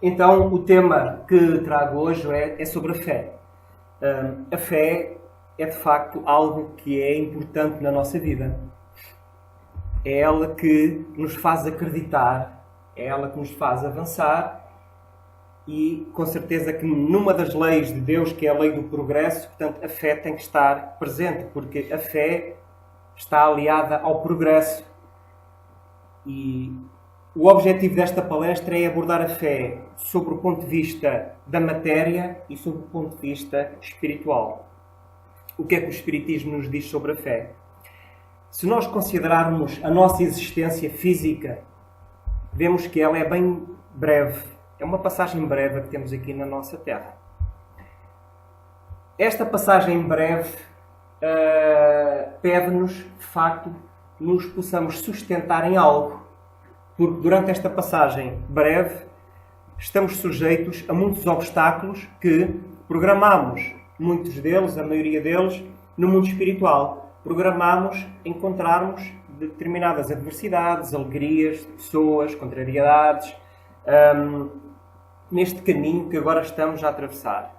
Então, o tema que trago hoje é sobre a fé. A fé é, de facto, algo que é importante na nossa vida. É ela que nos faz acreditar, é ela que nos faz avançar e, com certeza, que numa das leis de Deus, que é a lei do progresso, portanto, a fé tem que estar presente, porque a fé está aliada ao progresso. E o objetivo desta palestra é abordar a fé sobre o ponto de vista da matéria e sobre o ponto de vista espiritual. O que é que o Espiritismo nos diz sobre a fé? Se nós considerarmos a nossa existência física, vemos que ela é bem breve. É uma passagem breve que temos aqui na nossa Terra. Esta passagem breve pede-nos, de facto, nos possamos sustentar em algo. Porque durante esta passagem breve estamos sujeitos a muitos obstáculos que programamos, muitos deles, a maioria deles, no mundo espiritual. Programamos encontrarmos determinadas adversidades, alegrias, pessoas, contrariedades, neste caminho que agora estamos a atravessar.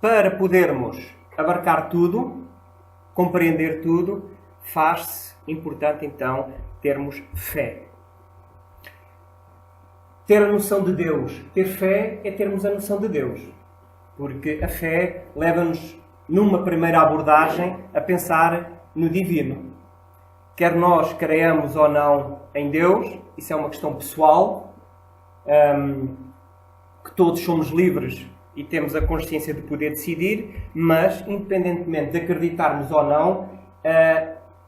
Para podermos abarcar tudo, compreender tudo, faz-se importante então termos fé. Ter a noção de Deus. Ter fé é termos a noção de Deus. Porque a fé leva-nos, numa primeira abordagem, a pensar no divino. Quer nós creiamos ou não em Deus, isso é uma questão pessoal, que todos somos livres e temos a consciência de poder decidir, mas, independentemente de acreditarmos ou não,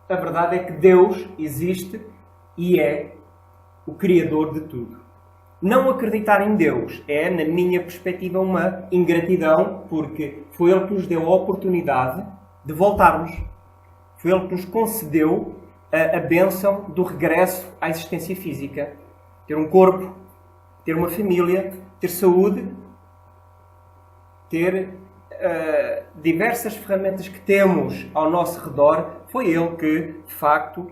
a verdade é que Deus existe e é o Criador de tudo. Não acreditar em Deus é, na minha perspectiva, uma ingratidão, porque foi Ele que nos deu a oportunidade de voltarmos. Foi Ele que nos concedeu a bênção do regresso à existência física. Ter um corpo, ter uma família, ter saúde, ter diversas ferramentas que temos ao nosso redor. Foi Ele que, de facto,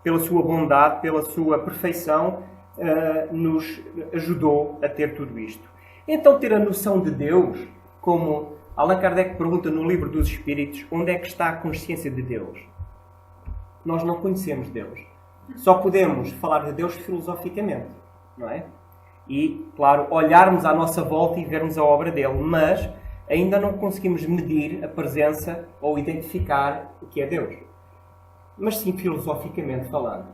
pela sua bondade, pela sua perfeição, nos ajudou a ter tudo isto. Então, ter a noção de Deus, como Allan Kardec pergunta no Livro dos Espíritos, onde é que está a consciência de Deus? Nós não conhecemos Deus. Só podemos falar de Deus filosoficamente, não é? E, claro, olharmos à nossa volta e vermos a obra dele, mas ainda não conseguimos medir a presença ou identificar o que é Deus. Mas sim, filosoficamente falando.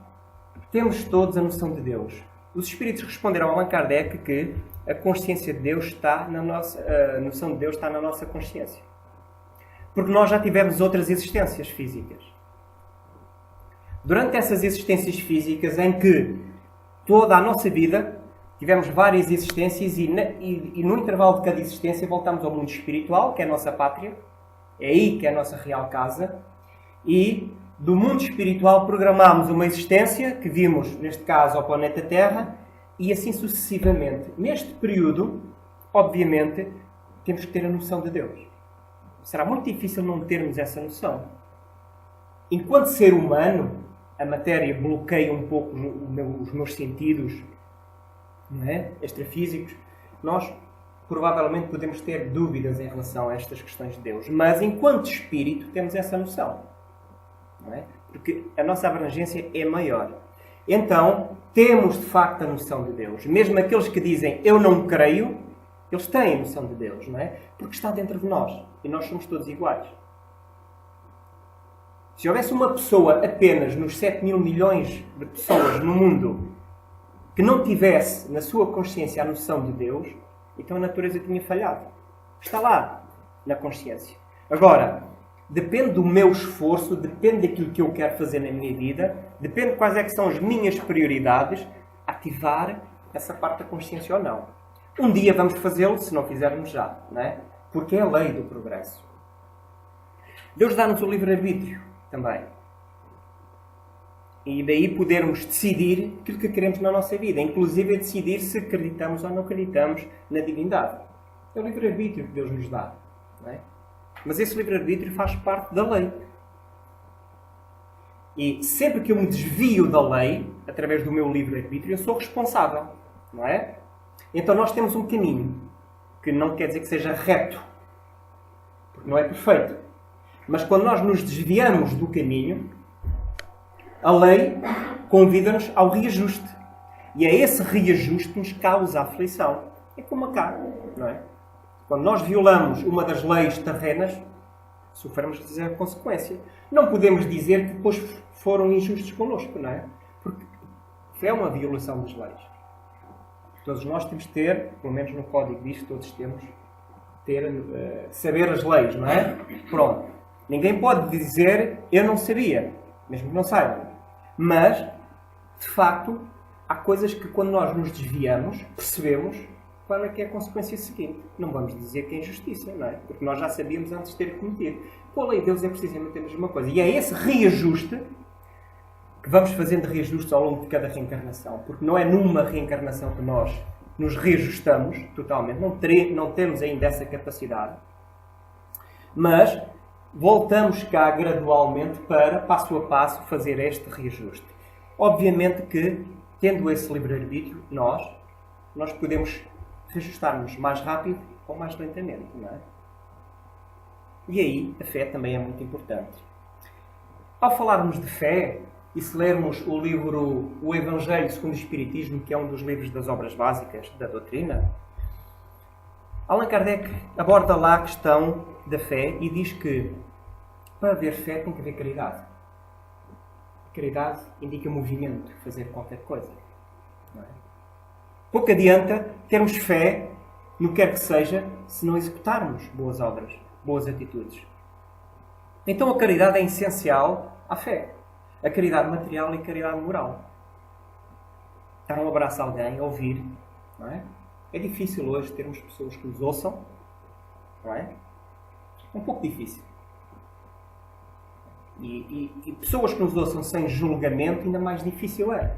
Temos todos a noção de Deus. Os Espíritos responderam a Allan Kardec que a consciência de Deus está na nossa... A noção de Deus está na nossa consciência. Porque nós já tivemos outras existências físicas. Durante essas existências físicas em que toda a nossa vida tivemos várias existências e no intervalo de cada existência voltamos ao mundo espiritual, que é a nossa pátria. É aí que é a nossa real casa. E do mundo espiritual programámos uma existência que vimos, neste caso, ao planeta Terra e assim sucessivamente. Neste período, obviamente, temos que ter a noção de Deus. Será muito difícil não termos essa noção. Enquanto ser humano, a matéria bloqueia um pouco os meus sentidos, não é? Extrafísicos. Nós provavelmente podemos ter dúvidas em relação a estas questões de Deus. Mas, enquanto espírito, temos essa noção. Não é? Porque a nossa abrangência é maior. Então, temos de facto a noção de Deus. Mesmo aqueles que dizem eu não creio, eles têm a noção de Deus, não é? Porque está dentro de nós. E nós somos todos iguais. Se houvesse uma pessoa apenas nos 7 mil milhões de pessoas no mundo que não tivesse na sua consciência a noção de Deus, então a natureza tinha falhado. Está lá, na consciência. Agora, depende do meu esforço, depende daquilo que eu quero fazer na minha vida, depende de quais é que são as minhas prioridades, ativar essa parte da consciência ou não. Um dia vamos fazê-lo, se não fizermos já, não é? Porque é a lei do progresso. Deus dá-nos o livre-arbítrio também. E daí podermos decidir aquilo que queremos na nossa vida, inclusive decidir se acreditamos ou não acreditamos na divindade. É o livre-arbítrio que Deus nos dá, não é? Mas esse livre-arbítrio faz parte da lei. E sempre que eu me desvio da lei, através do meu livre-arbítrio, eu sou responsável, não é? Então nós temos um caminho, que não quer dizer que seja reto, porque não é perfeito. Mas quando nós nos desviamos do caminho, a lei convida-nos ao reajuste. E é esse reajuste que nos causa aflição. É como a carne, não é? Quando nós violamos uma das leis terrenas, sofremos a consequência. Não podemos dizer que depois foram injustos connosco, não é? Porque é uma violação das leis. Todos nós temos de ter, pelo menos no código disto, todos temos de ter, saber as leis, não é? Pronto. Ninguém pode dizer, eu não sabia, mesmo que não saiba. Mas, de facto, há coisas que quando nós nos desviamos, percebemos qual é que é a consequência seguinte. Não vamos dizer que é injustiça, não é? Porque nós já sabíamos antes de ter cometido. Com a lei de Deus é precisamente a mesma coisa. E é esse reajuste que vamos fazendo reajustes ao longo de cada reencarnação. Porque não é numa reencarnação que nós nos reajustamos totalmente. Não temos ainda essa capacidade. Mas voltamos cá gradualmente para, passo a passo, fazer este reajuste. Obviamente que, tendo esse livre-arbítrio, nós podemos reajustar-nos mais rápido ou mais lentamente, não é? E aí, a fé também é muito importante. Ao falarmos de fé, e se lermos o livro O Evangelho segundo o Espiritismo, que é um dos livros das obras básicas da doutrina, Allan Kardec aborda lá a questão da fé e diz que para haver fé tem que haver caridade. Caridade indica movimento, fazer qualquer coisa. Não é? Pouco adianta termos fé no que quer que seja se não executarmos boas obras, boas atitudes. Então a caridade é essencial à fé. A caridade material e a caridade moral. Dar um abraço a alguém, ouvir. Não é? É difícil hoje termos pessoas que nos ouçam. Não é? É um pouco difícil. E pessoas que nos ouçam sem julgamento ainda mais difícil é.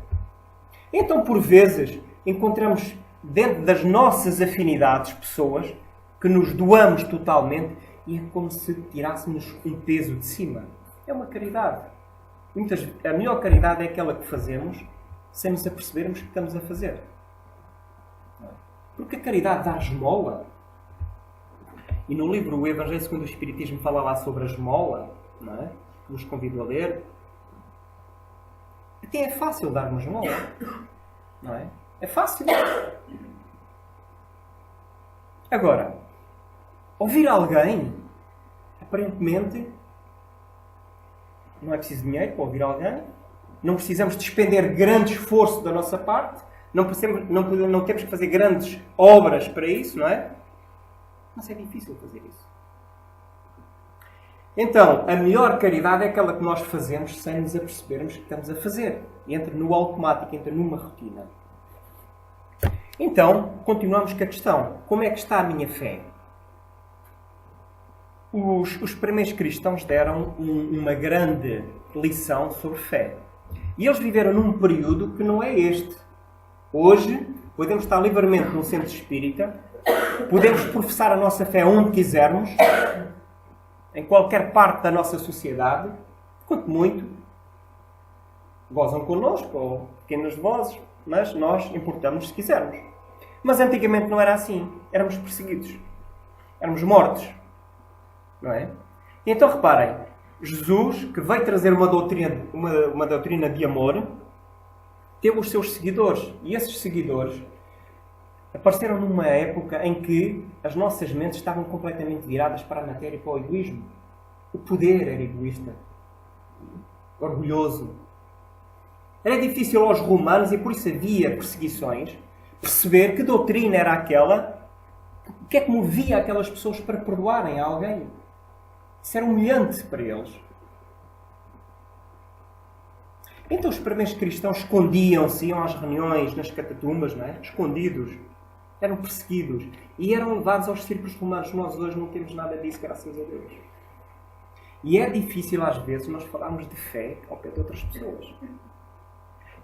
Então, por vezes, encontramos dentro das nossas afinidades pessoas que nos doamos totalmente e é como se tirássemos um peso de cima. É uma caridade. A melhor caridade é aquela que fazemos sem nos apercebermos que estamos a fazer. Porque a caridade dá esmola. E no livro O Evangelho segundo o Espiritismo fala lá sobre a esmola, não é? Que vos convido a ler. Até é fácil dar uma esmola. Não é? É fácil. Agora, ouvir alguém, aparentemente, não é preciso dinheiro para ouvir alguém. Não precisamos despender grande esforço da nossa parte. Não temos que fazer grandes obras para isso, não é? Mas é difícil fazer isso. Então, a melhor caridade é aquela que nós fazemos sem nos apercebermos que estamos a fazer. Entra no automático, entra numa rotina. Então, continuamos com a questão. Como é que está a minha fé? Os primeiros cristãos deram uma grande lição sobre fé. E eles viveram num período que não é este. Hoje, podemos estar livremente num centro espírita, podemos professar a nossa fé onde quisermos, em qualquer parte da nossa sociedade, quanto muito, gozam connosco, ou pequenas vozes, mas nós importamos se quisermos. Mas antigamente não era assim. Éramos perseguidos. Éramos mortos. Não é? E então reparem, Jesus, que veio trazer uma doutrina de amor, teve os seus seguidores. E esses seguidores apareceram numa época em que as nossas mentes estavam completamente viradas para a matéria e para o egoísmo. O poder era egoísta. Orgulhoso. Era difícil aos romanos, e por isso havia perseguições, perceber que doutrina era aquela, o que é que movia aquelas pessoas para perdoarem a alguém. Isso era humilhante para eles. Então os primeiros cristãos escondiam-se, iam às reuniões, nas catatumbas, não é? Escondidos. Eram perseguidos. E eram levados aos círculos romanos. Nós hoje não temos nada disso, graças a Deus. E é difícil às vezes nós falarmos de fé ao pé de outras pessoas.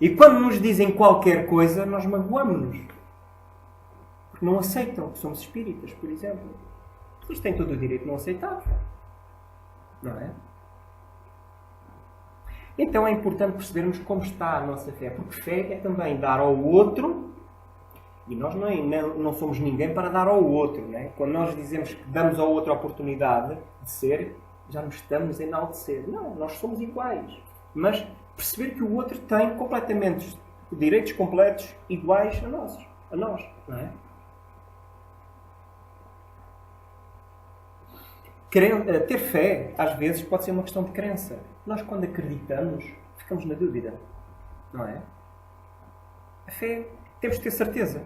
E quando nos dizem qualquer coisa, nós magoamos-nos. Porque não aceitam que somos espíritas, por exemplo. Eles têm todo o direito de não aceitar. Não é? Então é importante percebermos como está a nossa fé. Porque fé é também dar ao outro E nós não somos ninguém para dar ao outro. Não é? Quando nós dizemos que damos ao outro a oportunidade de ser, já nos estamos a enaltecer. Não, nós somos iguais. Mas perceber que o outro tem completamente direitos completos iguais a nós. Não é? Ter fé, às vezes, pode ser uma questão de crença. Nós, quando acreditamos, ficamos na dúvida. Não é? A fé, temos de ter certeza.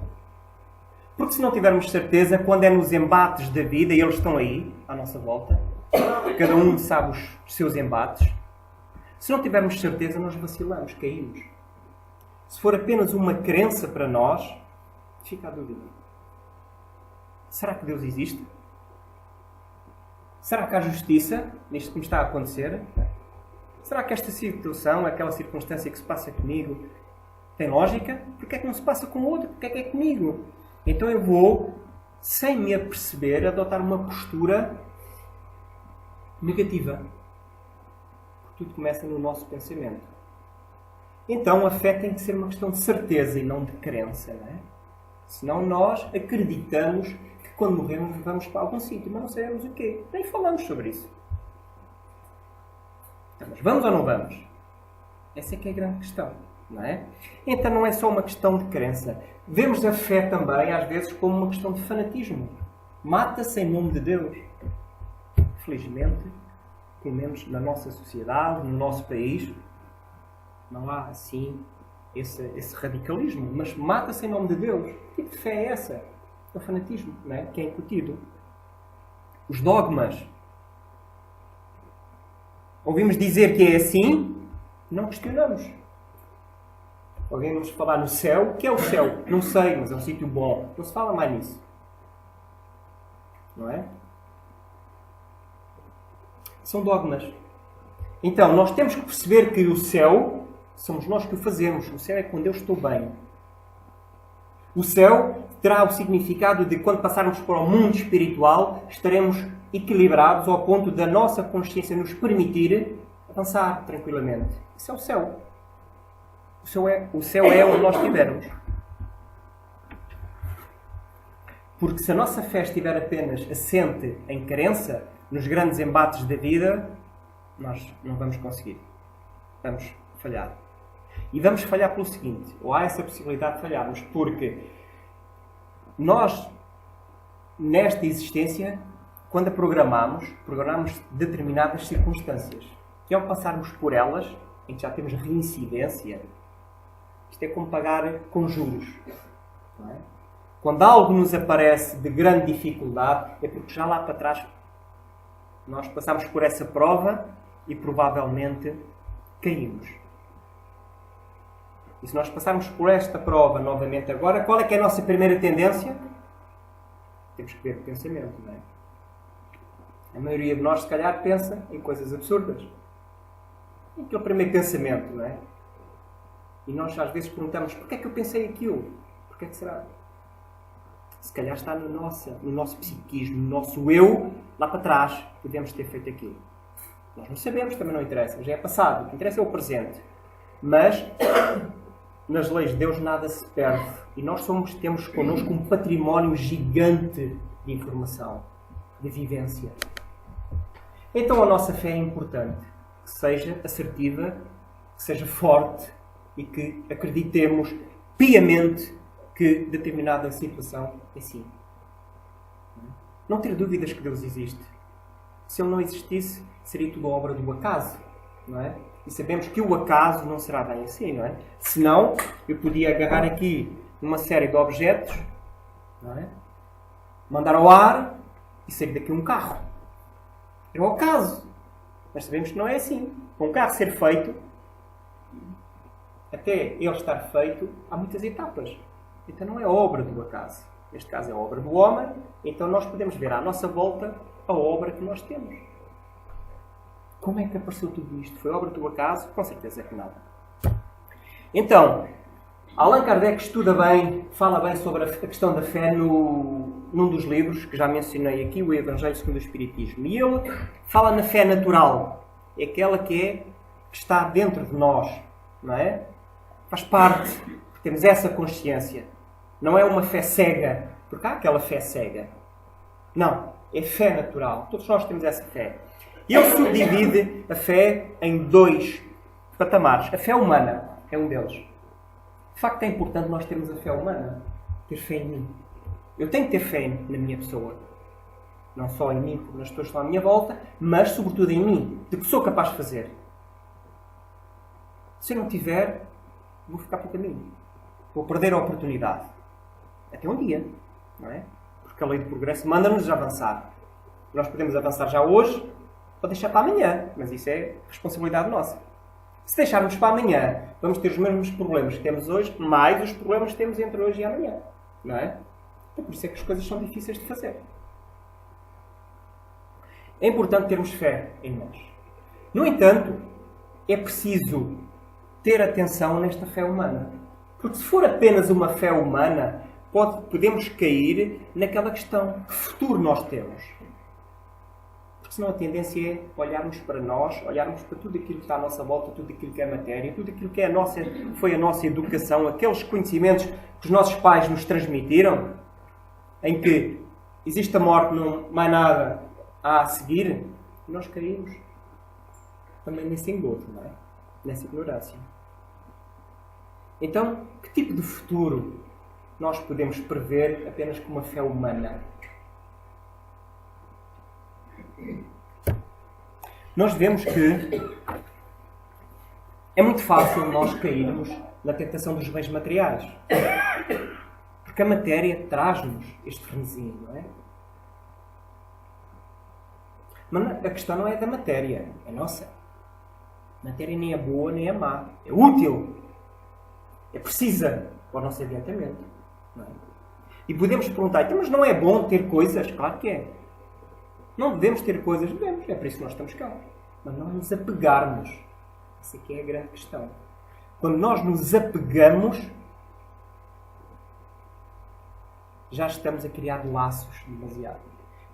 Porque se não tivermos certeza, quando é nos embates da vida, e eles estão aí, à nossa volta, cada um sabe os seus embates, se não tivermos certeza, nós vacilamos, caímos. Se for apenas uma crença para nós, fica a dúvida. Será que Deus existe? Será que há justiça nisto que me está a acontecer? Será que esta situação, aquela circunstância que se passa comigo, tem lógica? Porquê é que não se passa com o outro? Porquê é que é comigo? Então eu vou, sem me aperceber, adotar uma postura negativa. Tudo começa no nosso pensamento. Então a fé tem que ser uma questão de certeza e não de crença. Não é? Senão nós acreditamos que quando morremos vamos para algum sítio, mas não sabemos o quê. Nem falamos sobre isso. Então, mas vamos ou não vamos? Essa é que é a grande questão. Não é? Então não é só uma questão de crença. Vemos a fé também, às vezes, como uma questão de fanatismo. Mata-se em nome de Deus. Felizmente, pelo menos na nossa sociedade, no nosso país, não há assim esse radicalismo. Mas mata-se em nome de Deus. Que tipo de fé é essa? É o fanatismo, não é? Que é incutido. Os dogmas. Ouvimos dizer que é assim, não questionamos. Ouvimos falar no céu. O que é o céu? Não sei, mas é um sítio bom. Não se fala mais nisso. Não é? São dogmas. Então, nós temos que perceber que o céu, somos nós que o fazemos. O céu é quando eu estou bem. O céu terá o significado de quando passarmos para o mundo espiritual, estaremos equilibrados ao ponto da nossa consciência nos permitir avançar tranquilamente. Isso é o céu. O céu é onde nós estivermos. Porque se a nossa fé estiver apenas assente em crença, nos grandes embates da vida, nós não vamos conseguir. Vamos falhar. E vamos falhar pelo seguinte, ou há essa possibilidade de falharmos, porque nós, nesta existência, quando a programamos determinadas circunstâncias, que ao passarmos por elas, em que já temos reincidência, isto é como pagar com juros. Não é? Quando algo nos aparece de grande dificuldade, é porque já lá para trás nós passamos por essa prova e provavelmente caímos. E se nós passarmos por esta prova novamente agora, qual é que é a nossa primeira tendência? Temos que ver o pensamento, não é? A maioria de nós, se calhar, pensa em coisas absurdas. E aquele primeiro pensamento, não é? E nós, às vezes, perguntamos, porquê é que eu pensei aquilo? Porquê é que será? Se calhar está no nosso psiquismo, no nosso eu, lá para trás, devemos ter feito aquilo. Nós não sabemos, também não interessa. Já é passado. O que interessa é o presente. Mas, nas leis de Deus, nada se perde. E nós temos connosco um património gigante de informação, de vivência. Então a nossa fé é importante. Que seja assertiva, que seja forte e que acreditemos piamente que determinada situação é assim. Não ter dúvidas que Deus existe. Se Ele não existisse, seria tudo obra do acaso. Não é? E sabemos que o acaso não será bem assim, não é? Senão, eu podia agarrar aqui uma série de objetos, não é? Mandar ao ar e sair daqui um carro. É um acaso. Mas sabemos que não é assim. Para um carro ser feito, até ele estar feito, há muitas etapas. Então não é obra do acaso. Neste caso é obra do homem. Então nós podemos ver à nossa volta a obra que nós temos. Como é que apareceu tudo isto? Foi obra do acaso? Com certeza que não. Então, Allan Kardec estuda bem, fala bem sobre a questão da fé num dos livros que já mencionei aqui, o Evangelho segundo o Espiritismo. E ele fala na fé natural. É aquela que está dentro de nós. Não é? Faz parte. Temos essa consciência. Não é uma fé cega, porque há aquela fé cega. Não, é fé natural. Todos nós temos essa fé. E ele subdivide a fé em 2 patamares. A fé humana é um deles. De facto, é importante nós termos a fé humana. Ter fé em mim. Eu tenho que ter fé na minha pessoa. Não só em mim, porque nas pessoas que estão à minha volta, mas sobretudo em mim. De que sou capaz de fazer. Se eu não tiver, vou ficar pelo caminho. Vou perder a oportunidade. Até um dia. Não é? Porque a lei do progresso manda-nos avançar. Nós podemos avançar já hoje ou deixar para amanhã. Mas isso é responsabilidade nossa. Se deixarmos para amanhã, vamos ter os mesmos problemas que temos hoje, mais os problemas que temos entre hoje e amanhã. Não é? Então, por isso é que as coisas são difíceis de fazer. É importante termos fé em nós. No entanto, é preciso ter atenção nesta fé humana. Porque se for apenas uma fé humana, podemos cair naquela questão: que futuro nós temos? Porque senão a tendência é olharmos para nós, olharmos para tudo aquilo que está à nossa volta, tudo aquilo que é matéria, tudo aquilo que foi a nossa educação, aqueles conhecimentos que os nossos pais nos transmitiram, em que existe a morte, não mais nada há a seguir, e nós caímos também nesse engodo, não é? Nessa ignorância. Então, que tipo de futuro nós podemos prever apenas com uma fé humana? Nós vemos que é muito fácil nós cairmos na tentação dos bens materiais. Porque a matéria traz-nos este frenesim, não é? Mas a questão não é da matéria, é nossa. A matéria nem é boa nem é má. É útil. É precisa para o nosso adiantamento. Não é? E podemos perguntar, então, mas não é bom ter coisas? Claro que é. Não devemos ter coisas? Devemos. É por isso que nós estamos cá. Mas não nos apegarmos. Essa aqui é a grande questão. Quando nós nos apegamos, já estamos a criar laços demasiado.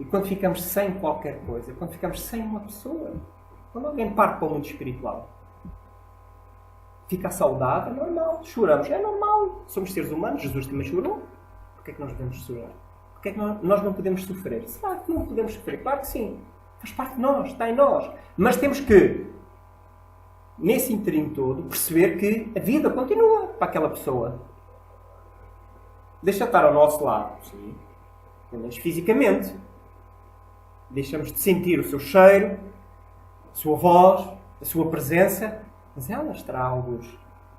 E quando ficamos sem qualquer coisa, quando ficamos sem uma pessoa, quando alguém parte para o mundo espiritual, fica saudade, é normal. Choramos, é normal. Somos seres humanos, Jesus também chorou. Porquê é que nós devemos chorar? Porquê é que nós não podemos sofrer? Será que não podemos sofrer? Claro que sim. Faz parte de nós, está em nós. Mas temos que, nesse interim todo, perceber que a vida continua para aquela pessoa. Deixa estar ao nosso lado, sim. Pelo menos fisicamente. Deixamos de sentir o seu cheiro, a sua voz, a sua presença, mas ela estará a algures.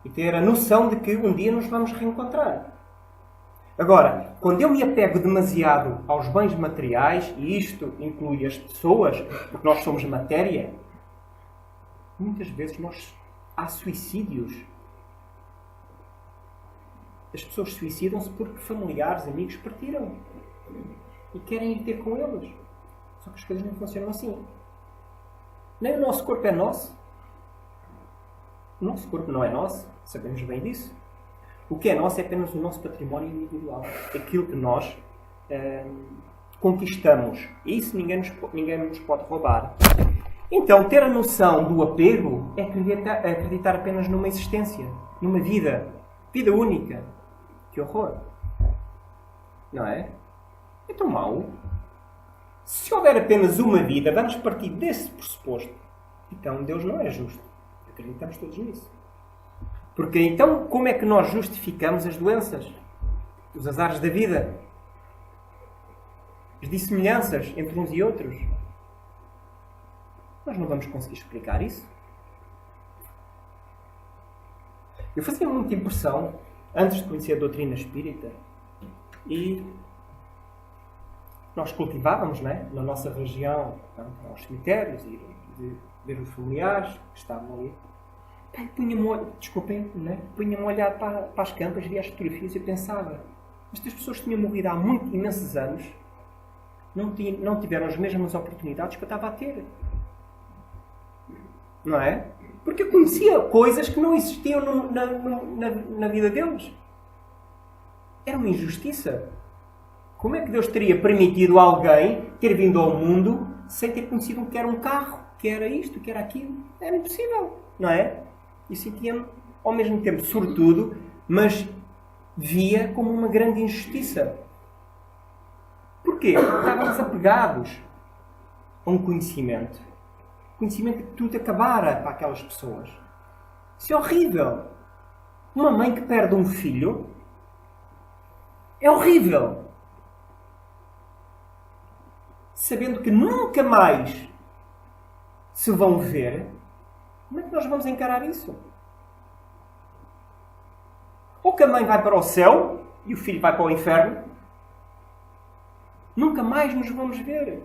E ter a noção de que um dia nos vamos reencontrar. Agora, quando eu me apego demasiado aos bens materiais, e isto inclui as pessoas, porque nós somos matéria, muitas vezes há suicídios. As pessoas suicidam-se porque familiares, amigos partiram. E querem ir ter com eles. Só que as coisas não funcionam assim. Nem o nosso corpo é nosso. O nosso corpo não é nosso. Sabemos bem disso. O que é nosso é apenas o nosso património individual. Aquilo que nós conquistamos. E isso ninguém nos pode roubar. Então, ter a noção do apego é acreditar apenas numa existência. Numa vida. Vida única. Que horror. Não é? É tão mau. Se houver apenas uma vida, vamos partir desse pressuposto. Então, Deus não é justo. Acreditamos todos nisso. Porque então, como é que nós justificamos as doenças? Os azares da vida? As dissemelhanças entre uns e outros? Nós não vamos conseguir explicar isso. Eu fazia muita impressão, antes de conhecer a doutrina espírita, e nós cultivávamos, não é? Na nossa região, aos cemitérios, e de ver os familiares que estavam ali. Punha-me a olhar para as campas, via as fotografias e pensava, estas pessoas tinham morrido há imensos anos, não tiveram as mesmas oportunidades que eu estava a ter. Não é? Porque eu conhecia coisas que não existiam na vida deles. Era uma injustiça. Como é que Deus teria permitido alguém ter vindo ao mundo sem ter conhecido o que era um carro, que era isto, que era aquilo? Era impossível, não é? E sentia-me, ao mesmo tempo, sortudo, mas via como uma grande injustiça. Porquê? Porque estávamos apegados a um conhecimento. Conhecimento que tudo acabara para aquelas pessoas. Isso é horrível. Uma mãe que perde um filho é horrível. Sabendo que nunca mais se vão ver, como é que nós vamos encarar isso? Ou que a mãe vai para o céu e o filho vai para o inferno. Nunca mais nos vamos ver.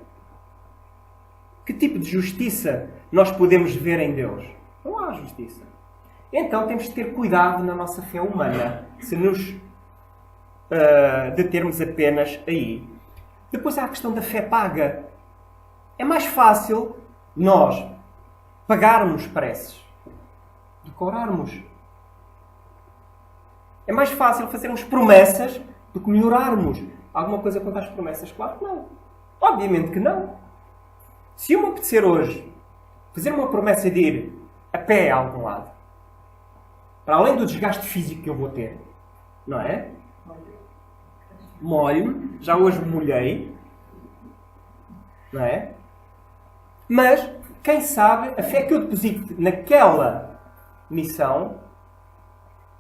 Que tipo de justiça nós podemos ver em Deus? Não há justiça. Então temos de ter cuidado na nossa fé humana, se nos determos apenas aí. Depois há a questão da fé paga. É mais fácil nós pagarmos preces do que orarmos. É mais fácil fazermos promessas do que melhorarmos. Alguma coisa quanto às promessas? Claro que não. Obviamente que não. Se eu me apetecer hoje fazer uma promessa de ir a pé a algum lado, para além do desgaste físico que eu vou ter, não é? Molho-me, já hoje me molhei, não é? Mas, quem sabe, a fé que eu deposito naquela missão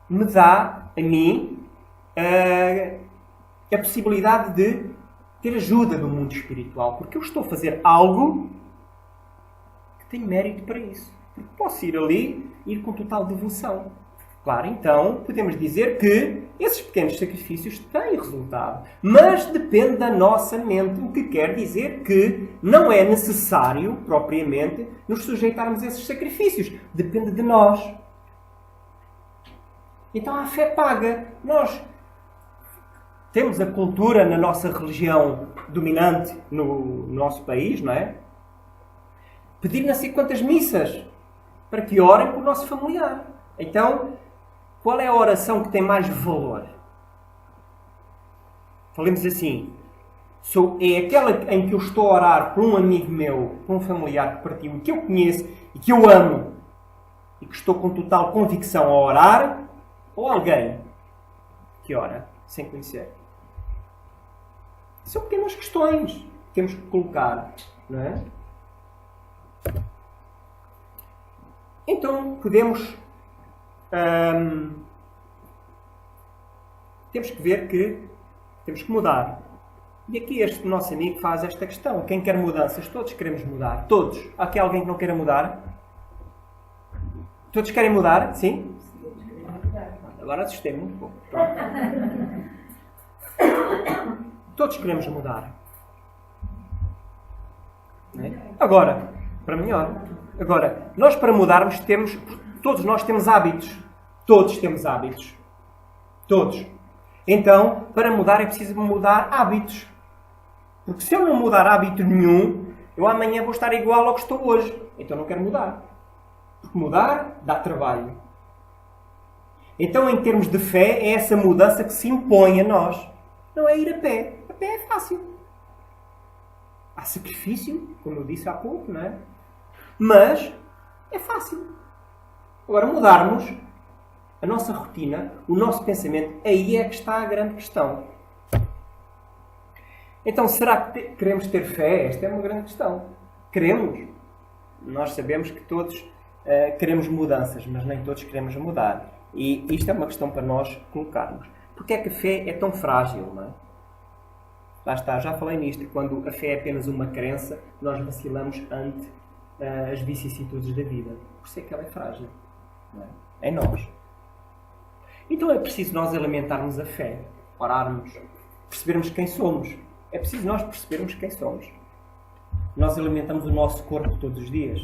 me dá, a mim, a possibilidade de ter ajuda do mundo espiritual. Porque eu estou a fazer algo que tem mérito para isso. Porque posso ir ali e ir com total devoção. Claro, então, podemos dizer que esses pequenos sacrifícios têm resultado. Mas depende da nossa mente, o que quer dizer que não é necessário, propriamente, nos sujeitarmos a esses sacrifícios. Depende de nós. Então a fé paga. Nós temos a cultura na nossa religião dominante no nosso país, não é? Pedir não sei quantas missas para que orem por o nosso familiar. Então, qual é a oração que tem mais valor? Falemos assim. É aquela em que eu estou a orar por um amigo meu, por um familiar que partiu, e que eu conheço e que eu amo, e que estou com total convicção a orar, ou alguém que ora sem conhecer? São pequenas questões que temos que colocar, não é? Então, podemos... temos que ver que temos que mudar. E aqui este nosso amigo faz esta questão. Quem quer mudanças? Todos queremos mudar. Todos. Há aqui alguém que não queira mudar? Todos querem mudar? Sim? Agora assustei-me um pouco. Todos queremos mudar. Não é? Agora, para melhor. Agora, nós para mudarmos temos... Todos nós temos hábitos. Todos temos hábitos. Todos. Então, para mudar é preciso mudar hábitos. Porque se eu não mudar hábito nenhum, eu amanhã vou estar igual ao que estou hoje. Então não quero mudar. Porque mudar dá trabalho. Então, em termos de fé, é essa mudança que se impõe a nós. Não é ir a pé. A pé é fácil. Há sacrifício, como eu disse há pouco, não é? Mas é fácil. Agora, mudarmos a nossa rotina, o nosso pensamento, aí é que está a grande questão. Então, será que queremos ter fé? Esta é uma grande questão. Queremos. Nós sabemos que todos queremos mudanças, mas nem todos queremos mudar. E isto é uma questão para nós colocarmos. Porque é que a fé é tão frágil, não é? Lá está, já falei nisto. Quando a fé é apenas uma crença, nós vacilamos ante as vicissitudes da vida. Por isso é que ela é frágil. Não é? Em nós. Então é preciso nós alimentarmos a fé, orarmos, percebermos quem somos. É preciso nós percebermos quem somos. Nós alimentamos o nosso corpo todos os dias,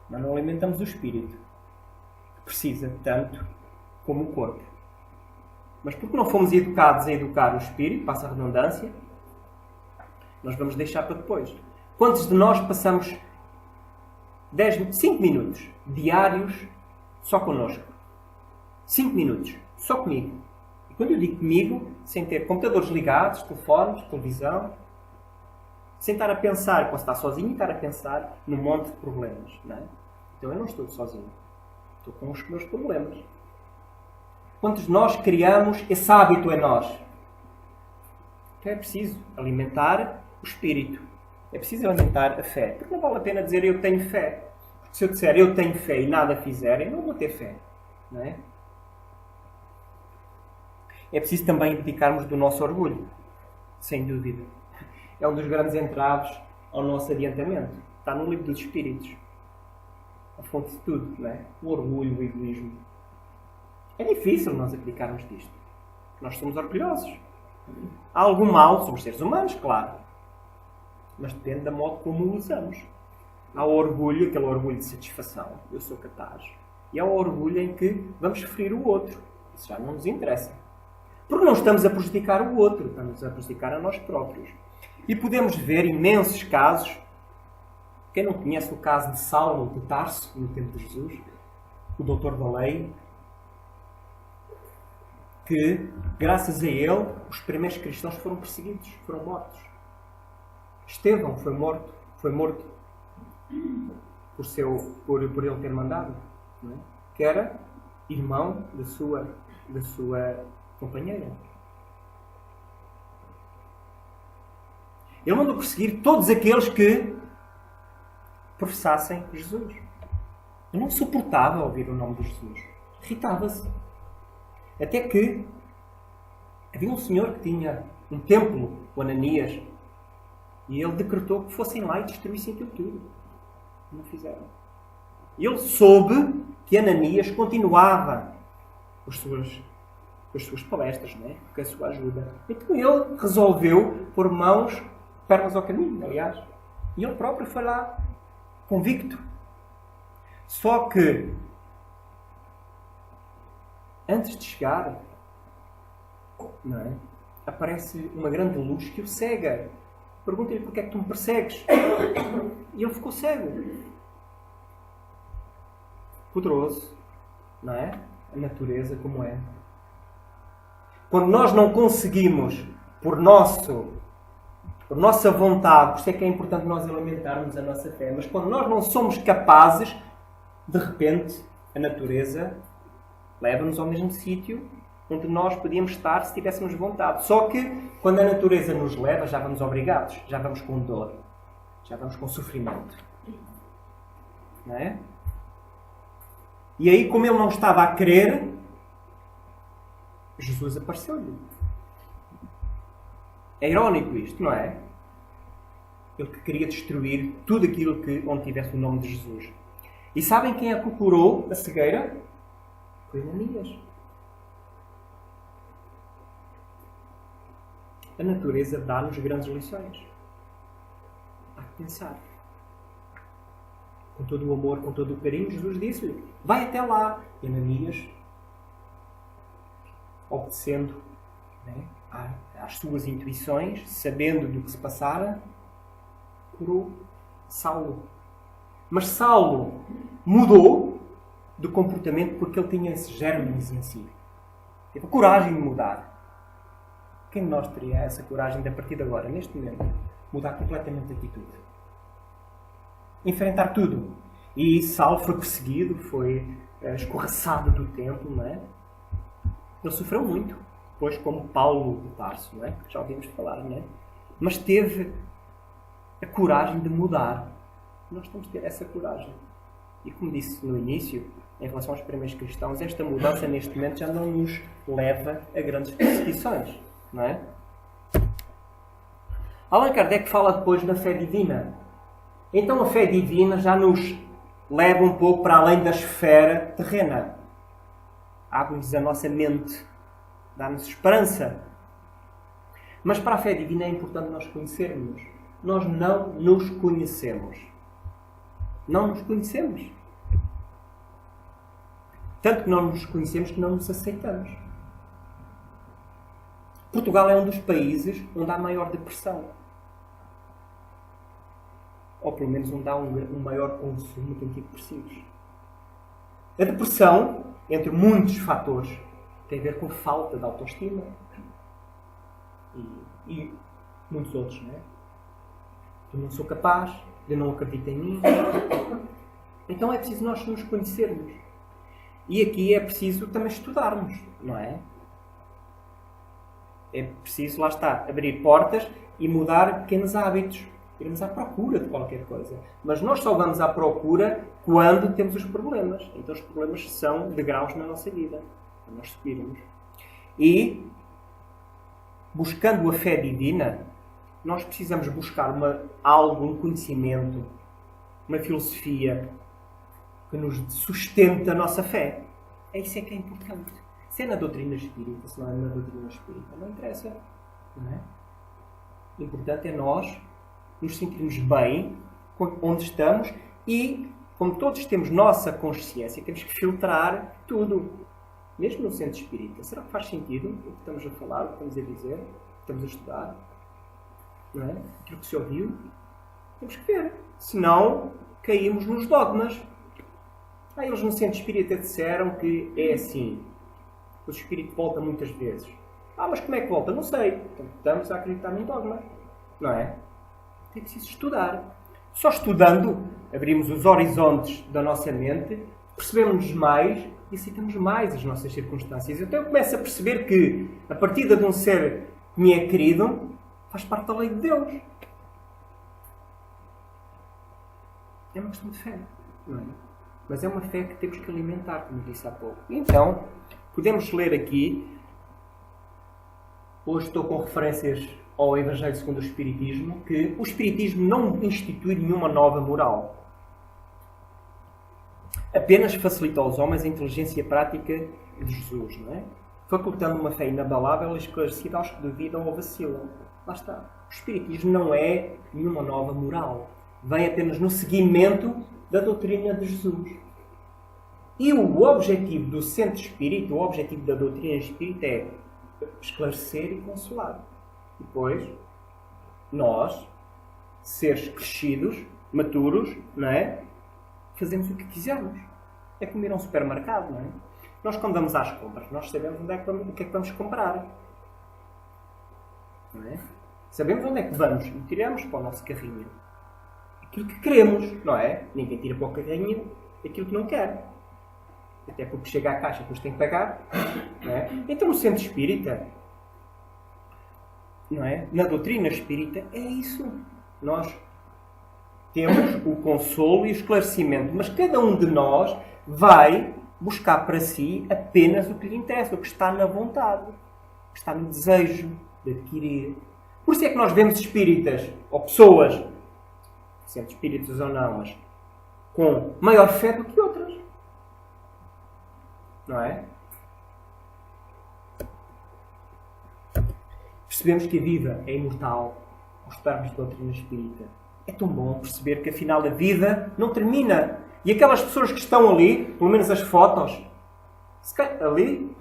mas não alimentamos o espírito, que precisa tanto como o corpo. Mas porque não fomos educados a educar o espírito, passa a redundância, nós vamos deixar para depois. Quantos de nós passamos 5 minutos diários só connosco? 5 minutos, só comigo. E quando eu digo comigo, sem ter computadores ligados, telefones, televisão, sem estar a pensar, posso estar sozinho e estar a pensar num monte de problemas, não é? Então eu não estou sozinho. Estou com os meus problemas. quantos nós criamos esse hábito em nós? Então é preciso alimentar o espírito. É preciso alimentar a fé. Porque não vale a pena dizer eu tenho fé. Porque se eu disser eu tenho fé e nada fizer, eu não vou ter fé. Não é? É preciso também abdicarmos do nosso orgulho. Sem dúvida. É um dos grandes entraves ao nosso adiantamento. Está no livro dos Espíritos. A fonte de tudo, não é? O orgulho, o egoísmo. É difícil nós abdicarmos disto. Nós somos orgulhosos. Há algum mal, somos seres humanos, claro. Mas depende da modo como o usamos. Há o orgulho, aquele orgulho de satisfação. Eu sou capaz. E há o orgulho em que vamos ferir o outro. Isso já não nos interessa. Porque não estamos a prejudicar o outro. Estamos a prejudicar a nós próprios. E podemos ver imensos casos. Quem não conhece o caso de Saulo de Tarso, no tempo de Jesus, o doutor da lei, que, graças a ele, os primeiros cristãos foram perseguidos, foram mortos. Estevão foi morto por ele ter mandado, não é? Que era irmão da sua companheira. Ele mandou perseguir todos aqueles que professassem Jesus. Ele não suportava ouvir o nome de Jesus. Irritava-se. Até que havia um senhor que tinha um templo, o Ananias, e ele decretou que fossem lá e destruíssem aquilo tudo. Não fizeram. Ele soube que Ananias continuava as suas palestras, não é? Com a sua ajuda. Então ele resolveu pôr pernas ao caminho, aliás. E ele próprio foi lá, convicto. Só que, antes de chegar, não é? Aparece uma grande luz que o cega. Pergunta-lhe porque é que tu me persegues. E ele ficou cego. Poderoso, não é? A natureza como é. Quando nós não conseguimos, por nossa vontade, por isso é que é importante nós alimentarmos a nossa fé, mas quando nós não somos capazes, de repente, a natureza leva-nos ao mesmo sítio onde nós podíamos estar se tivéssemos vontade. Só que, quando a natureza nos leva, já vamos obrigados, já vamos com dor, já vamos com sofrimento. Não é? E aí, como ele não estava a querer, Jesus apareceu-lhe. É irónico isto, não é? Ele que queria destruir tudo aquilo onde tivesse o nome de Jesus. E sabem quem é que curou a cegueira? Foi Ananias. A natureza dá-nos grandes lições. Há que pensar. Com todo o amor, com todo o carinho, Jesus disse-lhe: vai até lá. E Ananias, obedecendo, né, às suas intuições, sabendo do que se passara, curou Saulo. Mas Saulo mudou de comportamento porque ele tinha esses germes em si. Teve a coragem de mudar. Quem de nós teria essa coragem de, a partir de agora, neste momento, mudar completamente de atitude? Enfrentar tudo. E Saulo foi perseguido, foi escorraçado do templo, não é? Ele sofreu muito. Depois, como Paulo de Tarso, não é? Já ouvimos falar, não é? Mas teve a coragem de mudar. Nós temos de ter essa coragem. E como disse no início, em relação aos primeiros cristãos, esta mudança neste momento já não nos leva a grandes perseguições, não é? Allan Kardec fala depois da fé divina. Então a fé divina já nos leva um pouco para além da esfera terrena. Abre-nos a nossa mente, dá-nos esperança. Mas para a fé divina é importante nós conhecermos. Nós não nos conhecemos. Não nos conhecemos. Tanto que não nos conhecemos que não nos aceitamos. Portugal é um dos países onde há maior depressão. Ou pelo menos onde há um maior consumo de antidepressivos. A depressão, entre muitos fatores, tem a ver com falta de autoestima. E muitos outros, não é? Eu não sou capaz, eu não acredito em mim. Então é preciso nós nos conhecermos. E aqui é preciso também estudarmos, não é? É preciso, lá está, abrir portas e mudar pequenos hábitos. Irmos à procura de qualquer coisa. Mas nós só vamos à procura quando temos os problemas. Então os problemas são degraus na nossa vida. Para nós subirmos. E, buscando a fé divina, nós precisamos buscar algo, um conhecimento, uma filosofia que nos sustente a nossa fé. É isso que é importante. Se é na doutrina espírita, se não é na doutrina espírita, não interessa. Não é? O importante é nós nos sentirmos bem onde estamos e, como todos temos nossa consciência, temos que filtrar tudo. Mesmo no centro espírita. Será que faz sentido o que estamos a falar, o que estamos a dizer, o que estamos a estudar? Não é? Aquilo que se ouviu? Temos que ver. Senão, caímos nos dogmas. Eles no centro espírita disseram que é assim. O espírito volta muitas vezes. Mas como é que volta? Não sei. Então, estamos a acreditar num dogma. Não é? É preciso estudar. Só estudando, abrimos os horizontes da nossa mente, percebemos mais e aceitamos mais as nossas circunstâncias. Então eu começo a perceber que a partida de um ser que me é querido faz parte da lei de Deus. É uma questão de fé. Não é? Mas é uma fé que temos que alimentar, como disse há pouco. Então, podemos ler aqui. Hoje estou com referências ao Evangelho segundo o Espiritismo, que o Espiritismo não institui nenhuma nova moral. Apenas facilita aos homens a inteligência prática de Jesus, não é? Facultando uma fé inabalável e esclarecida aos que duvidam ou vacilam. Lá está. O Espiritismo não é nenhuma nova moral. Vem apenas no seguimento da doutrina de Jesus. E o objetivo do centro espírita, o objetivo da doutrina espírita é esclarecer e consolar. Depois, nós, seres crescidos, maturos, não é? Fazemos o que quisermos. É como ir a um supermercado, não é? Nós, quando vamos às compras, nós sabemos o que é que vamos comprar. Não é? Sabemos onde é que vamos e tiramos para o nosso carrinho aquilo que queremos, não é? Ninguém tira para o carrinho aquilo que não quer. Até porque chega à caixa que nos tem que pagar. Não é? Então, no centro espírita, não é? Na doutrina espírita, é isso. Nós temos o consolo e o esclarecimento, mas cada um de nós vai buscar para si apenas o que lhe interessa, o que está na vontade, o que está no desejo de adquirir. Por isso é que nós vemos espíritas, ou pessoas, sendo espíritas ou não, mas com maior fé do que outras. Não é? Percebemos que a vida é imortal ao estudarmos a doutrina espírita. É tão bom perceber que afinal a vida não termina. E aquelas pessoas que estão ali, pelo menos as fotos, ali,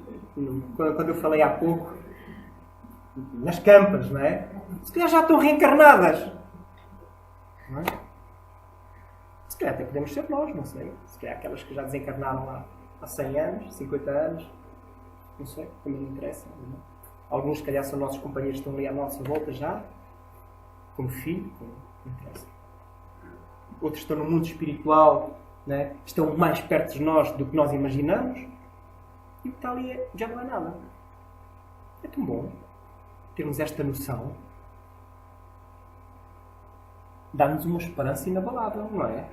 quando eu falei há pouco, nas campas, não é? Se calhar já estão reencarnadas. Não é? Se calhar até podemos ser nós, não sei. Se calhar aquelas que já desencarnaram há 100 anos, 50 anos, não sei, também não interessa. Não é? Alguns, se calhar, são nossos companheiros que estão ali à nossa volta já, como filho, não interessa. Outros estão no mundo espiritual, né? Estão mais perto de nós do que nós imaginamos, e o que está ali já não é nada. É tão bom termos esta noção. Dá-nos uma esperança inabalável, não é?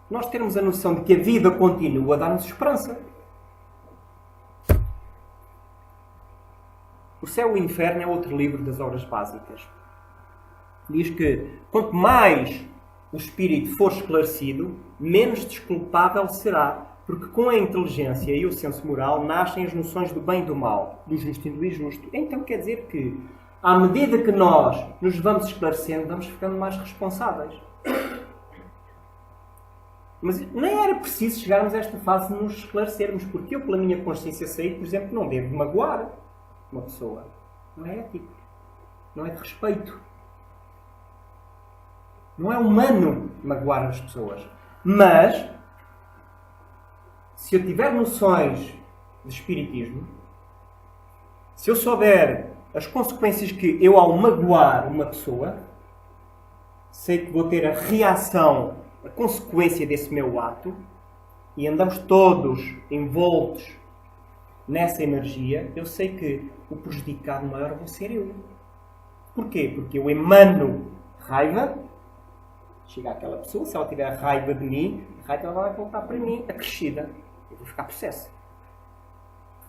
Nós termos a noção de que a vida continua, dá-nos esperança. O Céu e o Inferno é outro livro das obras básicas. Diz que quanto mais o espírito for esclarecido, menos desculpável será, porque com a inteligência e o senso moral nascem as noções do bem e do mal, do justo e do injusto. Então quer dizer que, à medida que nós nos vamos esclarecendo, vamos ficando mais responsáveis. Mas nem era preciso chegarmos a esta fase de nos esclarecermos, porque eu, pela minha consciência, sei, por exemplo, que não devo magoar uma pessoa. Não é ético. Não é de respeito. Não é humano magoar as pessoas. Mas, se eu tiver noções de espiritismo, se eu souber as consequências que eu, ao magoar uma pessoa, sei que vou ter a reação, a consequência desse meu ato, e andamos todos envoltos nessa energia, eu sei que o prejudicado maior vou ser eu. Porquê? Porque eu emano raiva, chega àquela pessoa, se ela tiver raiva de mim, a raiva vai voltar para mim acrescida. Eu vou ficar possesso.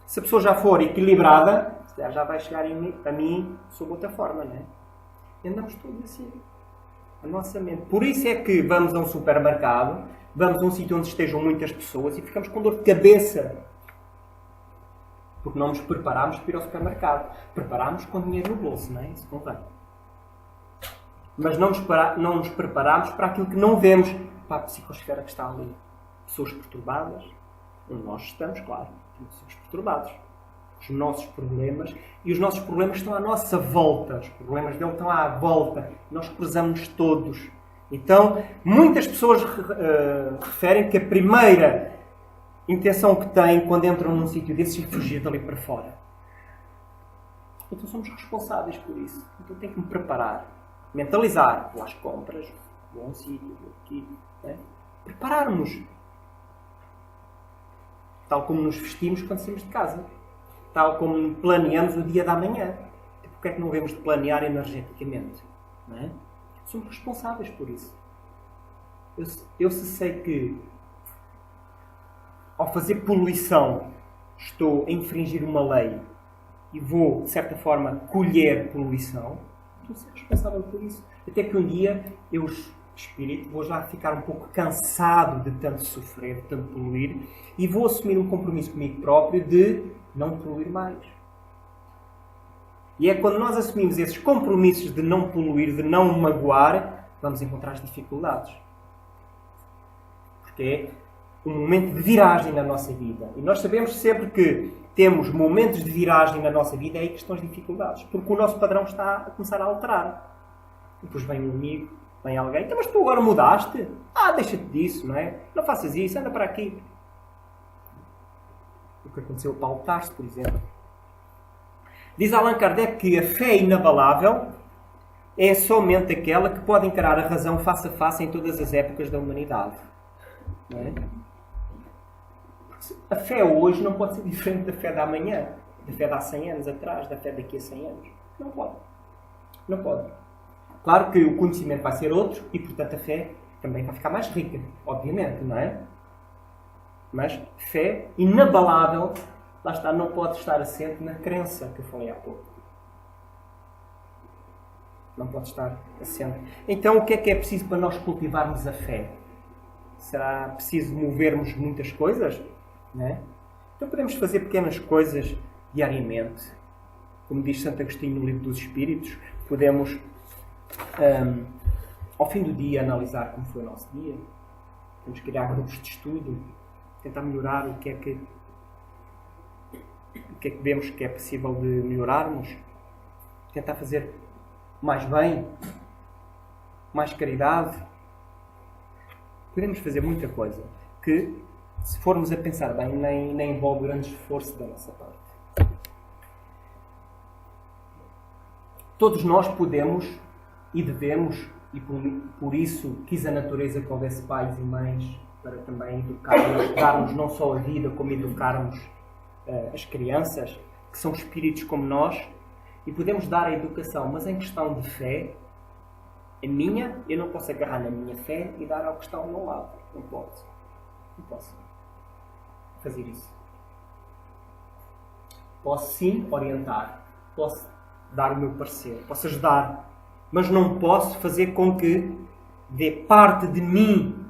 Se a pessoa já for equilibrada, já vai chegar a mim sob outra forma, não é? E andamos todos assim. A nossa mente. Por isso é que vamos a um supermercado, vamos a um sítio onde estejam muitas pessoas e ficamos com dor de cabeça. Porque não nos preparámos para ir ao supermercado. Preparámos com dinheiro no bolso, não é? Isso convém. Mas não nos preparámos para aquilo que não vemos. Para a psicosfera que está ali. Pessoas perturbadas. Onde nós estamos, claro. Pessoas perturbadas. Os nossos problemas. E os nossos problemas estão à nossa volta. Os problemas dele estão à volta. Nós cruzamos todos. Então, muitas pessoas referem que a primeira intenção que têm quando entram num sítio desses é fugir dali para fora. Então somos responsáveis por isso. Então tenho que me preparar. Mentalizar. Vou às compras. Vou a um sítio. Vou aqui. Né? Prepararmos. Tal como nos vestimos quando saímos de casa. Tal como planeamos o dia da manhã. Porque é que não devemos de planear energeticamente? Não é? Somos responsáveis por isso. Eu se sei que ao fazer poluição estou a infringir uma lei e vou, de certa forma, colher poluição, estou a ser responsável por isso. Até que um dia eu, espírito, vou já ficar um pouco cansado de tanto sofrer, de tanto poluir, e vou assumir um compromisso comigo próprio de não poluir mais. E é quando nós assumimos esses compromissos de não poluir, de não magoar, vamos encontrar as dificuldades. Porque é um momento de viragem na nossa vida. E nós sabemos sempre que temos momentos de viragem na nossa vida, é aí que estão as dificuldades. Porque o nosso padrão está a começar a alterar. E depois vem um amigo, vem alguém, então, mas tu agora mudaste? Deixa-te disso, não é? Não faças isso, anda para aqui. O que aconteceu a Paulo Tarso, por exemplo. Diz Allan Kardec que a fé inabalável é somente aquela que pode encarar a razão face a face em todas as épocas da humanidade. Não é? A fé hoje não pode ser diferente da fé da amanhã, da fé de há 100 anos atrás, da fé daqui a 100 anos. Não pode. Não pode. Claro que o conhecimento vai ser outro e, portanto, a fé também vai ficar mais rica, obviamente, não é? Mas fé inabalável, lá está, não pode estar assente na crença que eu falei há pouco. Não pode estar assente. Então, o que é preciso para nós cultivarmos a fé? Será preciso movermos muitas coisas? Não é? Então podemos fazer pequenas coisas diariamente. Como diz Santo Agostinho no Livro dos Espíritos, podemos, ao fim do dia, analisar como foi o nosso dia. Podemos criar grupos de estudo, tentar melhorar o que é que vemos que é possível de melhorarmos, tentar fazer mais bem, mais caridade. Podemos fazer muita coisa que, se formos a pensar bem, nem envolve grande esforço da nossa parte. Todos nós podemos e devemos, e por isso quis a natureza que houvesse pais e mães para também educarmos não só a vida, como educarmos as crianças, que são espíritos como nós, e podemos dar a educação, mas em questão de fé, eu não posso agarrar na minha fé e dar ao que está ao meu lado. Não posso. Não posso fazer isso. Posso sim orientar, posso dar o meu parecer, posso ajudar, mas não posso fazer com que dê parte de mim,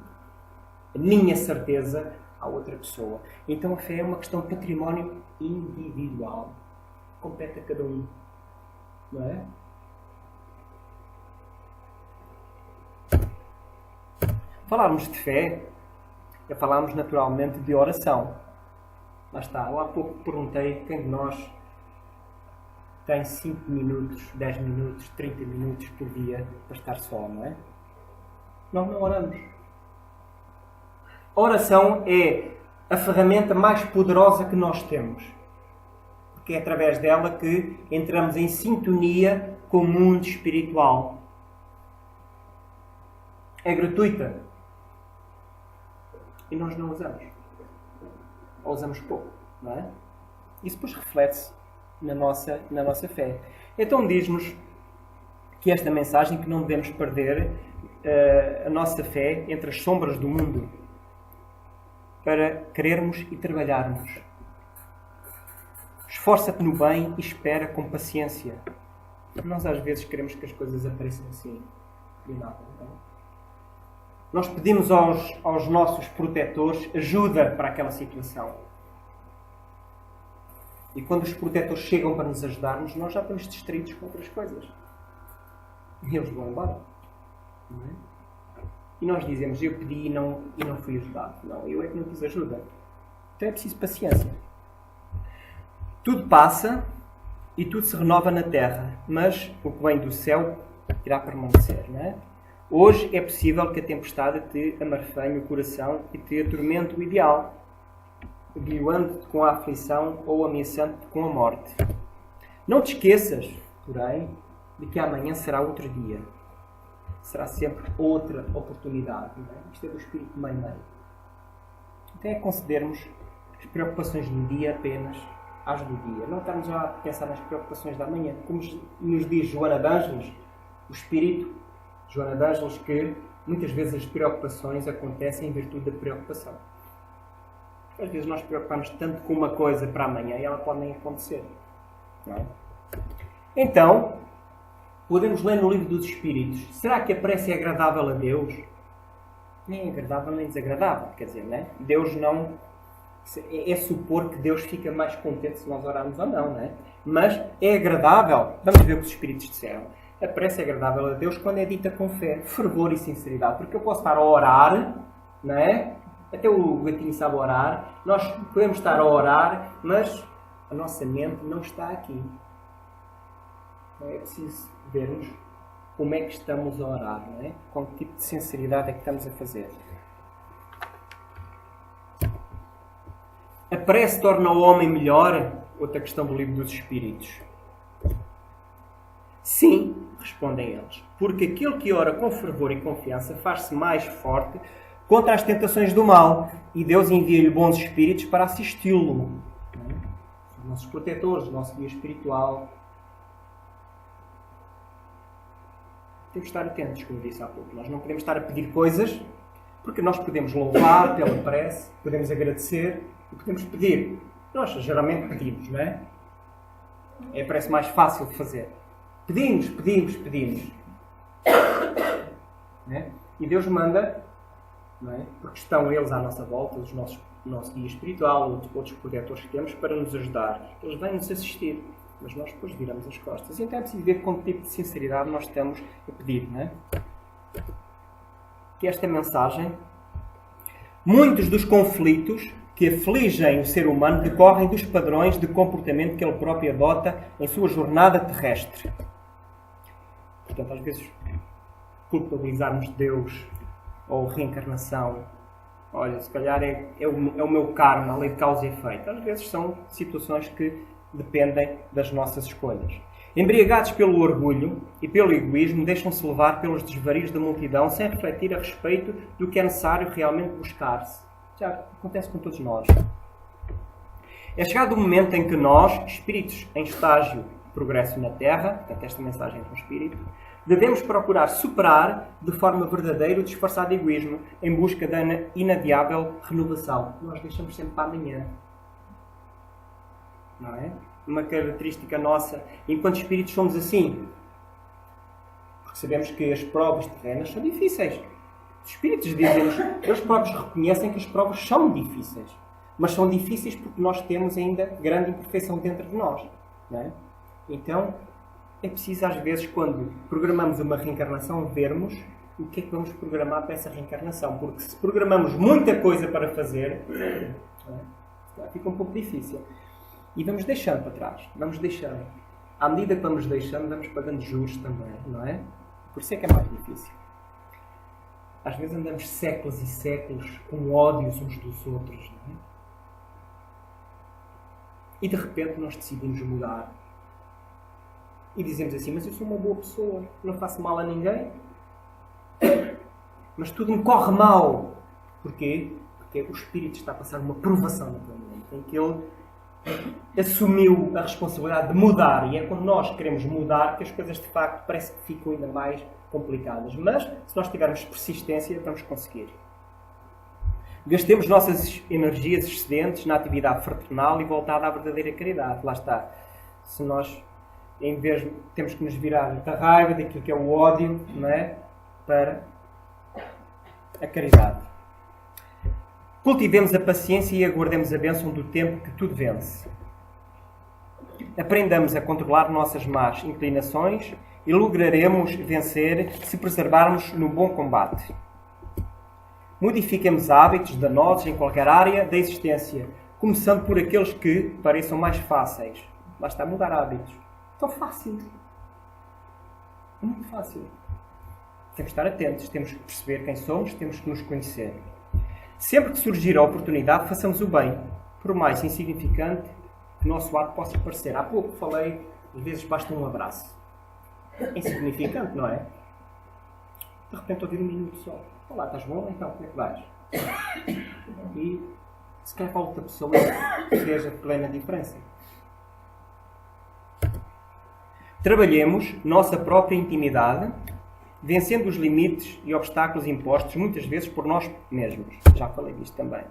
a minha certeza, à outra pessoa. Então a fé é uma questão de património individual. Compete a cada um. Não é? Falarmos de fé é falarmos naturalmente de oração. Lá está. Eu há pouco perguntei quem de nós tem 5 minutos, 10 minutos, 30 minutos por dia para estar só, não é? Nós não oramos. A oração é a ferramenta mais poderosa que nós temos. Porque é através dela que entramos em sintonia com o mundo espiritual. É gratuita. E nós não usamos. ou usamos pouco, não é? Isso depois reflete-se na nossa fé. Então diz-nos que esta mensagem, que não devemos perder a nossa fé entre as sombras do mundo, para querermos e trabalharmos. Esforça-te no bem e espera com paciência. Nós às vezes queremos que as coisas apareçam assim, e nada, não é? Nós pedimos aos nossos protetores ajuda para aquela situação. E quando os protetores chegam para nos ajudarmos, nós já estamos distraídos com outras coisas. E eles vão embora. Não é? E nós dizemos, eu pedi e não fui ajudado. Não, eu é que não quis ajuda. Então é preciso paciência. Tudo passa e tudo se renova na terra, mas o que vem do céu irá permanecer, não é? Hoje é possível que a tempestade te amarfanhe o coração e te atormente o ideal, guiando-te com a aflição ou ameaçando-te com a morte. Não te esqueças, porém, de que amanhã será outro dia. Será sempre outra oportunidade. Não é? Isto é do espírito meio-meio. Então é concedermos as preocupações do dia apenas às do dia. Não estarmos a pensar nas preocupações da manhã. Como nos diz Joana de Ângeles, o espírito Joana de Ângeles, que muitas vezes as preocupações acontecem em virtude da preocupação. Às vezes nós preocupamos tanto com uma coisa para amanhã e ela pode nem acontecer. Não é? Então, podemos ler no livro dos Espíritos. Será que a prece é agradável a Deus? Nem agradável nem desagradável. Quer dizer, né? Deus não... É supor que Deus fica mais contente se nós orarmos ou não, né? Mas é agradável. Vamos ver o que os Espíritos disseram. A prece é agradável a Deus quando é dita com fé, fervor e sinceridade. Porque eu posso estar a orar, não é? Até o gatinho sabe orar. Nós podemos estar a orar, mas a nossa mente não está aqui. É preciso vermos como é que estamos a orar, não é? Com que tipo de sinceridade é que estamos a fazer. A prece torna o homem melhor? Outra questão do livro dos Espíritos. Sim, respondem eles, porque aquele que ora com fervor e confiança faz-se mais forte contra as tentações do mal e Deus envia-lhe bons espíritos para assisti-lo. Os nossos protetores, o nosso guia espiritual. Temos de estar atentos, como disse há pouco. Nós não podemos estar a pedir coisas, porque nós podemos louvar pela prece, podemos agradecer e podemos pedir. Nós geralmente pedimos, não é? É a prece mais fácil de fazer. Pedimos. Não é? E Deus manda, não é? Porque estão eles à nossa volta, o nosso guia espiritual, outros protetores que temos, para nos ajudar. Eles vêm nos assistir. Mas nós depois viramos as costas. Então é preciso ver com que tipo de sinceridade nós estamos a pedir, não é? Que esta mensagem... Muitos dos conflitos que afligem o ser humano decorrem dos padrões de comportamento que ele próprio adota em sua jornada terrestre. Portanto, às vezes, culpabilizarmos Deus ou reencarnação. Olha, se calhar é o meu karma, a lei de causa e efeito. Às vezes são situações que dependem das nossas escolhas. Embriagados pelo orgulho e pelo egoísmo, deixam-se levar pelos desvarios da multidão sem refletir a respeito do que é necessário realmente buscar-se. Já acontece com todos nós. É chegado o momento em que nós, espíritos em estágio de progresso na Terra, portanto esta mensagem é um espírito, devemos procurar superar de forma verdadeira o disfarçado egoísmo em busca da inadiável renovação. Nós deixamos sempre para amanhã. Não é? Uma característica nossa. Enquanto espíritos somos assim. Porque sabemos que as provas terrenas são difíceis. Os espíritos dizem-nos, eles próprios reconhecem que as provas são difíceis. Mas são difíceis porque nós temos ainda grande imperfeição dentro de nós. Não é? Então, é preciso às vezes, quando programamos uma reencarnação, vermos o que é que vamos programar para essa reencarnação. Porque se programamos muita coisa para fazer, fica um pouco difícil. E vamos deixando para trás. Vamos deixando. À medida que vamos deixando, vamos pagando juros também, não é? Por isso é que é mais difícil. Às vezes andamos séculos e séculos com ódios uns dos outros, não é? E de repente nós decidimos mudar. E dizemos assim, mas eu sou uma boa pessoa, não faço mal a ninguém. Mas tudo me corre mal. Porquê? Porque o espírito está a passar uma provação na tua mente. em que ele assumiu a responsabilidade de mudar. E é quando nós queremos mudar que as coisas de facto parece que ficam ainda mais complicadas. Mas, se nós tivermos persistência, vamos conseguir. Gastemos nossas energias excedentes na atividade fraternal e voltada à verdadeira caridade. Lá está. Se nós, em vez de temos que nos virar da raiva, daquilo que é o ódio, não é? Para a caridade. Cultivemos a paciência e aguardemos a bênção do tempo que tudo vence. Aprendamos a controlar nossas más inclinações e lograremos vencer se preservarmos no bom combate. Modifiquemos hábitos danosos em qualquer área da existência, começando por aqueles que pareçam mais fáceis. Basta mudar hábitos. Tão fácil. É muito fácil. Temos que estar atentos, temos que perceber quem somos, temos que nos conhecer. Sempre que surgir a oportunidade, façamos o bem, por mais insignificante que o nosso ato possa parecer. Há pouco falei, às vezes basta um abraço. É insignificante, não é? De repente ouvir um minuto só. Olá, estás bom? Então, como é que vais? E se calhar para outra pessoa fez a plena diferença. Trabalhemos nossa própria intimidade, vencendo os limites e obstáculos impostos muitas vezes por nós mesmos. Já falei disto também.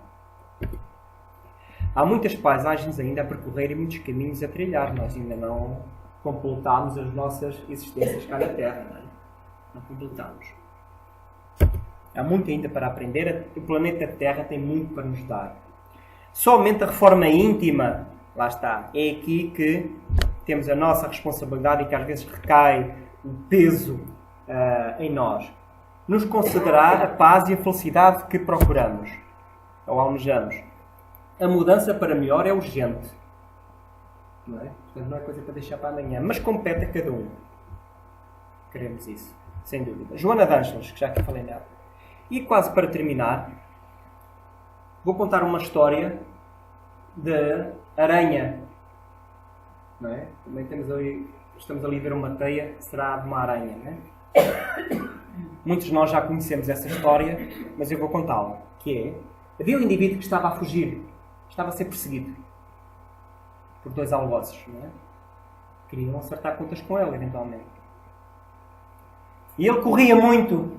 Há muitas paisagens ainda a percorrer e muitos caminhos a trilhar. Nós ainda não completámos as nossas existências cá na Terra. Não completámos. Há muito ainda para aprender. O planeta Terra tem muito para nos dar. Somente a reforma íntima, lá está, é aqui que temos a nossa responsabilidade e que às vezes recai o peso em nós. Nos concederá a paz e a felicidade que procuramos ou almejamos. A mudança para melhor é urgente. Não é? Portanto, não é coisa para deixar para amanhã, mas compete a cada um. Queremos isso, sem dúvida. Joana de Ângeles, que já aqui falei nela. E quase para terminar, vou contar uma história de aranha. Não é? Também estamos ali a ver uma teia, será de uma aranha. Não é? Muitos de nós já conhecemos essa história, mas eu vou contá-la. Que é, havia um indivíduo que estava a fugir, estava a ser perseguido por dois algozes. Não é? Queriam acertar contas com ele, eventualmente. E ele corria muito.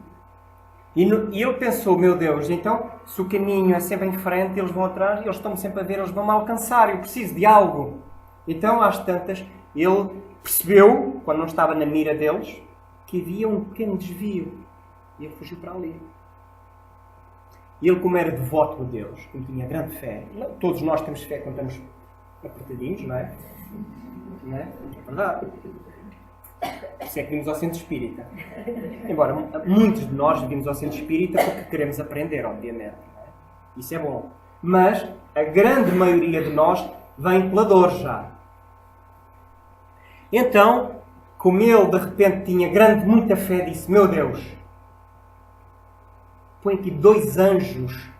E ele pensou, meu Deus, então, se o caminho é sempre em frente, eles vão atrás, eles estão sempre a ver, eles vão me alcançar, eu preciso de algo. Então, às tantas, ele percebeu, quando não estava na mira deles, que havia um pequeno desvio. E ele fugiu para ali. E ele, como era devoto a Deus, como tinha grande fé, todos nós temos fé quando estamos apertadinhos, não é? Não é? É verdade. Por isso é que vimos ao centro espírita. Embora muitos de nós vimos ao centro espírita porque queremos aprender, obviamente. Não é? Isso é bom. Mas a grande maioria de nós vem pela dor já. Então, como ele de repente tinha muita fé, disse, meu Deus, põe aqui 2 anjos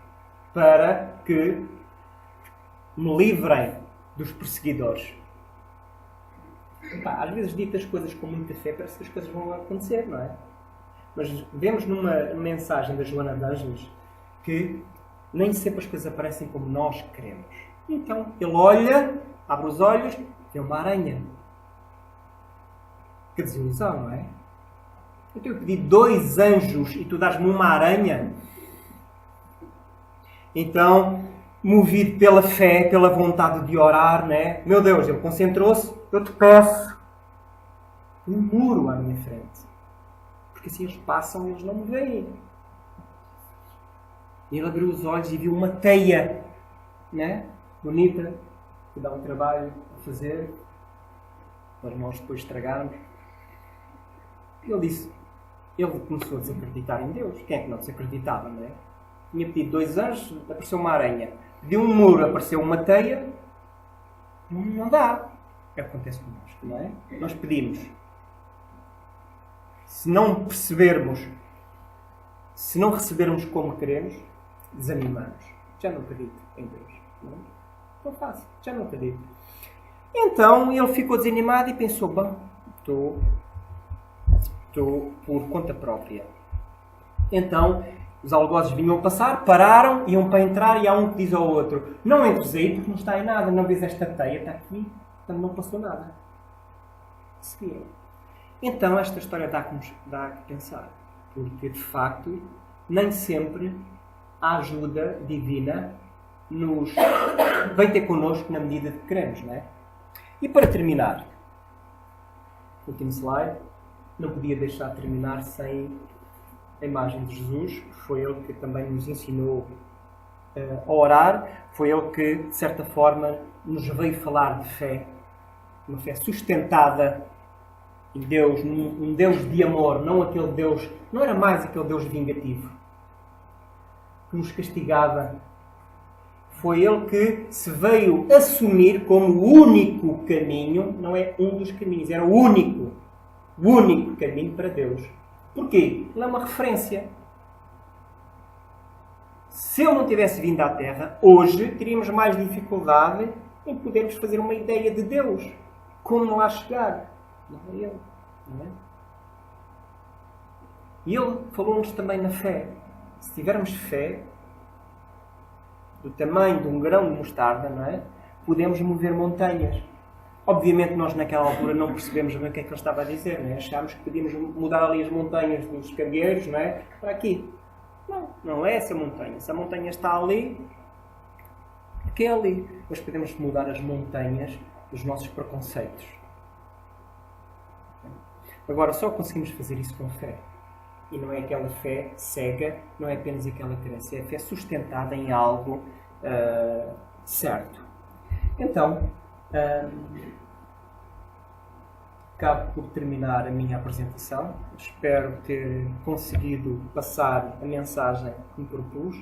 para que me livrem dos perseguidores. Às vezes dito as coisas com muita fé, parece que as coisas vão acontecer, não é? Mas vemos numa mensagem da Joana de Ângeles que nem sempre as coisas aparecem como nós queremos. Então, ele olha, abre os olhos, vê uma aranha. Que desilusão, não é? Eu tenho que pedir 2 anjos e tu dás-me uma aranha? Então, movido pela fé, pela vontade de orar, não é? Meu Deus, ele concentrou-se, eu te peço um muro à minha frente. Porque assim eles passam e eles não me veem. E ele abriu os olhos e viu uma teia, né? Bonita, que dá um trabalho a fazer, para nós depois estragarmos. E ele começou a desacreditar em Deus. Quem é que não desacreditava, não é? Tinha pedido 2 anjos, apareceu uma aranha. Pediu um muro, apareceu uma teia. Não dá. É o que acontece connosco, não é? Nós pedimos. Se não percebermos, se não recebermos como queremos, desanimamos. Já não acredito em Deus. Não faço. Já não acredito. Então ele ficou desanimado e pensou, bom, estou por conta própria. Então Os algozes vinham passar, pararam, iam para entrar e há um que diz ao outro: não entres aí porque não está em nada, não vês esta teia, está aqui, portanto não passou nada. Seguiram. Então esta história dá a que pensar, porque de facto nem sempre a ajuda divina vem ter connosco na medida que queremos, não é? E para terminar, último slide, não podia deixar de terminar sem a imagem de Jesus. Foi Ele que também nos ensinou a orar, foi Ele que, de certa forma, nos veio falar de fé, uma fé sustentada em Deus, um Deus de amor, não aquele Deus, não era mais aquele Deus vingativo, que nos castigava. Foi Ele que se veio assumir como o único caminho, não é um dos caminhos, era o único caminho para Deus. Porquê? Ele é uma referência. Se Ele não tivesse vindo à Terra, hoje teríamos mais dificuldade em podermos fazer uma ideia de Deus. Como lá chegar? Não é Ele. Não é? E Ele falou-nos também na fé. Se tivermos fé, do tamanho de um grão de mostarda, não é? Podemos mover montanhas. Obviamente nós naquela altura não percebemos bem o que é que ele estava a dizer, não é? Achámos que podíamos mudar ali as montanhas dos candeeiros, não é? Para aqui. Não é essa montanha. Essa montanha está ali, que é ali. Mas podemos mudar as montanhas dos nossos preconceitos. Agora só conseguimos fazer isso com fé. E não é aquela fé cega, não é apenas aquela crença, é a fé sustentada em algo certo. Então, acabo por terminar a minha apresentação. Espero ter conseguido passar a mensagem que me propus.